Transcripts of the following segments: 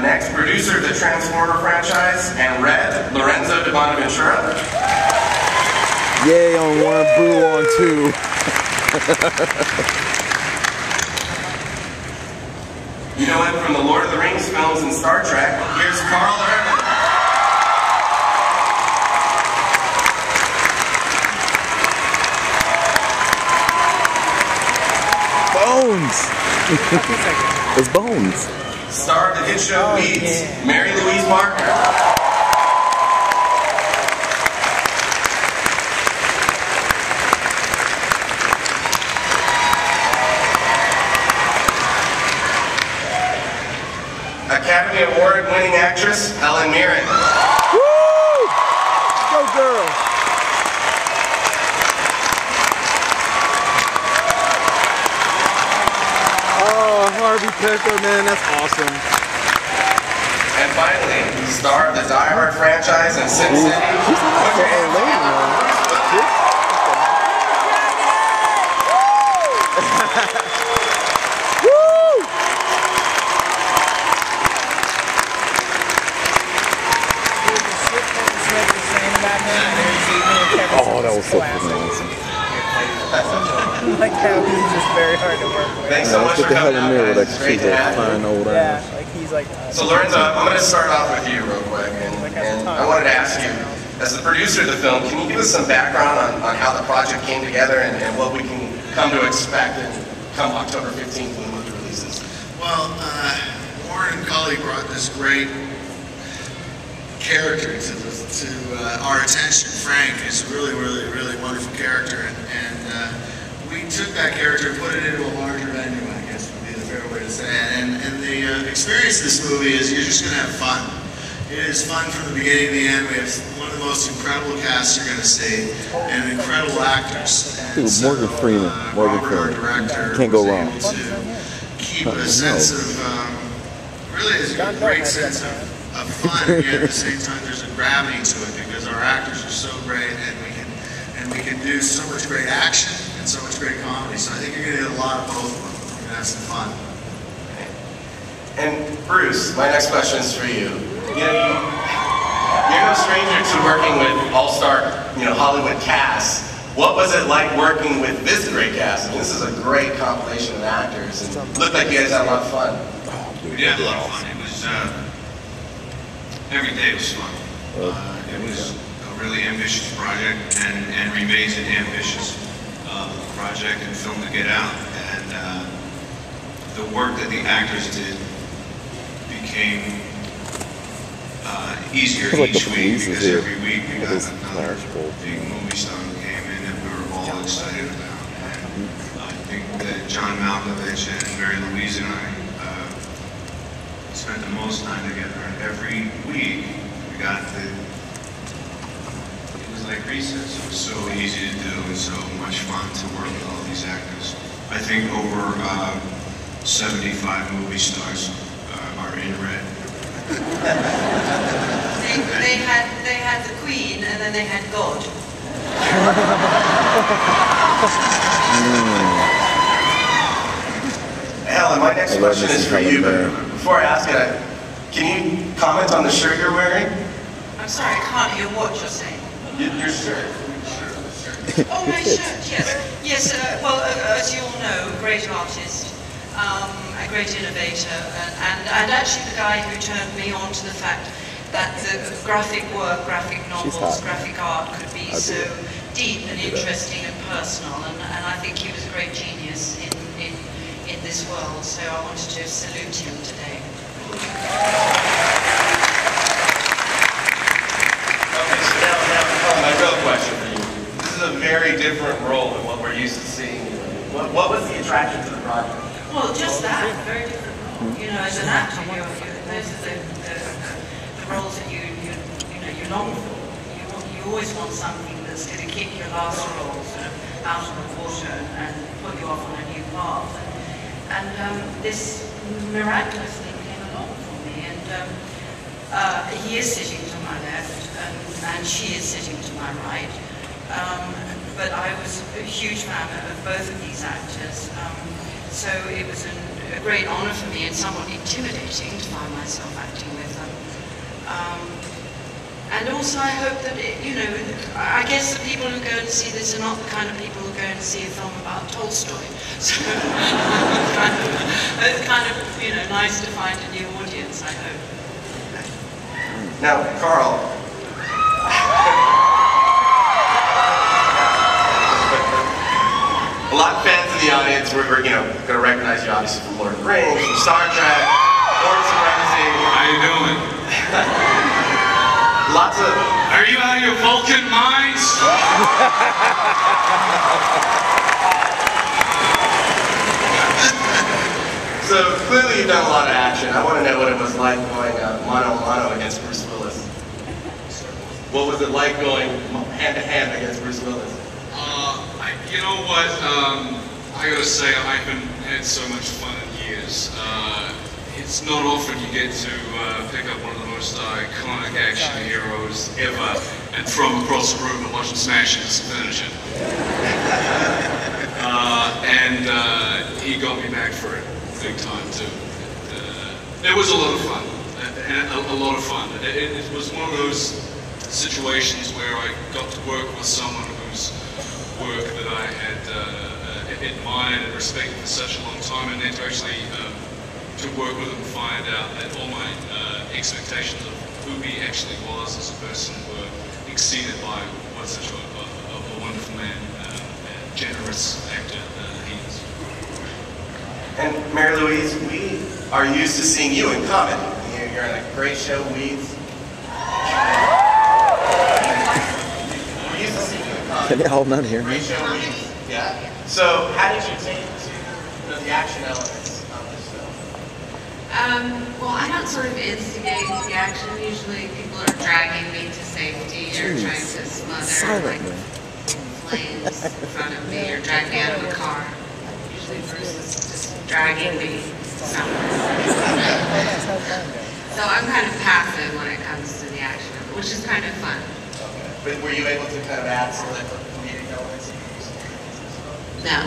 next, producer of the Transformer franchise, and Red, Lorenzo de Bonaventura. Yay on one, boo on two. You know him from the Lord of the Rings films and Star Trek. Here's Carl Urban. Bones! It's Bones. Star of the hit show Weeds, Mary Louise Martin. Academy Award winning actress Helen Mirren. Woo! Go girl! Oh, Harvey Picker, man, that's awesome. And finally, star of the Die Hard franchise and Sin City. She's not so old lady, man. Oh, that was so awesome. Like how he's just very hard to work with. Thanks so much for coming out, guys. It's great to have you. Yeah, like he's like... So Lorenzo, I'm going to start off with you real quick. And I wanted to ask you, as the producer of the film, can you give us some background on how the project came together and what we can come to expect come October 15th when the movie releases? Well, Warren and Cully brought this great character to our attention. Frank is a really wonderful character, and we took that character and put it into a larger venue, I guess would be the fair way to say it. And the experience of this movie is you're just going to have fun. It is fun from the beginning to the end. We have one of the most incredible casts you're going to see, and incredible actors. And dude, Morgan Freeman. Morgan Robert, Freeman. our director, Can't go wrong. was able to keep a sense of, really is a great sense of fun, and yet at the same time there's a gravity to it because our actors are so great, and we can do so much great action and so much great comedy. So I think you're going to get a lot of both of them. You're going to have some fun. And Bruce, my next question is for you. You're no stranger to working with all-star, Hollywood casts. What was it like working with this great cast? I mean, this is a great compilation of actors, and it looked like you guys had a lot of fun. We did have a lot of fun. It was every day was fun. It was a really ambitious project, and remains an ambitious project and film to get out. And the work that the actors did became easier each week because every week we got another big movie star who came in that we were all excited about. And I think that John Malkovich and Mary Louise and I spent the most time together, and every week we got it was like recess. It was so easy to do and so much fun to work with all these actors. I think over 75 movie stars are in Red. They had the Queen and then they had God. Helen, my next question is for you, but before I ask it, can you comment on the shirt you're wearing? I'm sorry, I can't hear what you're saying. Your shirt. Oh, my shirt, yes. Yes, well, as you all know, a great artist, a great innovator, and actually the guy who turned me on to the fact that the graphic work, graphic novels, graphic art could be so deep and interesting and personal, and I think he was a great genius in this world, so I wanted to salute him today. Okay, so now my real question for you. This is a very different role than what we're used to seeing. What was the attraction to the project? Well, just that, very different role. As an actor, those are the roles that you long for. You always want something that's going to kick your last role sort of out of the water and put you off on a new path. And this miraculously came along for me. And he is sitting to my left, and she is sitting to my right. But I was a huge fan of both of these actors. So it was a a great honor for me and somewhat intimidating to find myself acting with them. And also I hope that, I guess the people who go and see this are not the kind of people who go and see a film about Tolstoy. So it's kind of, nice to find a new audience, I hope. Now, Carl. A lot of fans in the audience, we're going to recognize you obviously from Lord of the Rings, from Star Trek, Lord Supremacy. How you doing? Lots of... Are you out of your Vulcan minds? So clearly you've done a lot of action. I want to know what it was like going mano-a-mano against Bruce Willis. What was it like going hand-to-hand against Bruce Willis? You know what? I gotta say, I haven't had so much fun in years. It's not often you get to pick up one of the most iconic action heroes ever and throw him across the room and watch him smash into some furniture. And he got me back for it big time too. It was a lot of fun. A lot of fun. It was one of those situations where I got to work with someone whose work that I had admired and respected for such a long time, and then to actually to work with him and find out that all my expectations of who he actually was as a person were exceeded by what such a wonderful man, generous actor he is. And Mary Louise, we are used to seeing you in comedy. You're in a great show, Weeds. We're used to seeing you in comedy. Oh, not here. Great show, Weeds. Yeah. So, how did you take to the action elements of this film? Well, I don't sort of instigate the action. Usually people are dragging me to safety or trying to smother like flames in front of me or drag me out of a car. Usually Bruce is just dragging me somewhere. So I'm kind of passive when it comes to the action, which is kind of fun. Okay. But were you able to kind of add some of the comedic elements? No.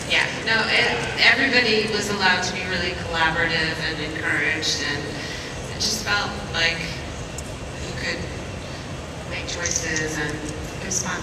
Yeah, no, everybody was allowed to be really collaborative and encouraged, and it just felt like you could make choices, and it was fun.